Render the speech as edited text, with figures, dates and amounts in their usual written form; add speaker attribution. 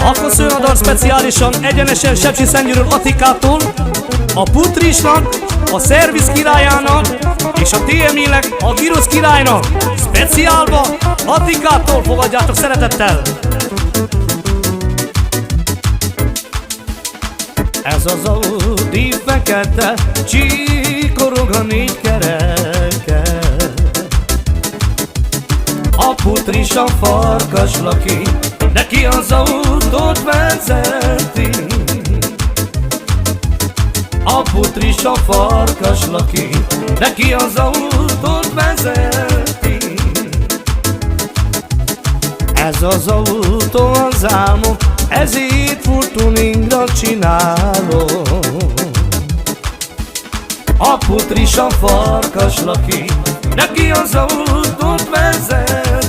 Speaker 1: Akkor szóljon a dal speciálisan egyenesen Sepsiszentgyőről Atikától, a Putrisnak, a Szerviz királyának és a TMI-nek, a Girusz királynak. Speciálba Atikától fogadjátok szeretettel! Ez az Audi fekete, csíkorog a négy kereke. A Putris a farkas laki, neki az autót vezeti. A Putris a farkas laki, neki az autót vezeti. Ez az autó az álmom, ezért full tuningra csinálom. A Putris a farkas laki, neki az autót vezeti.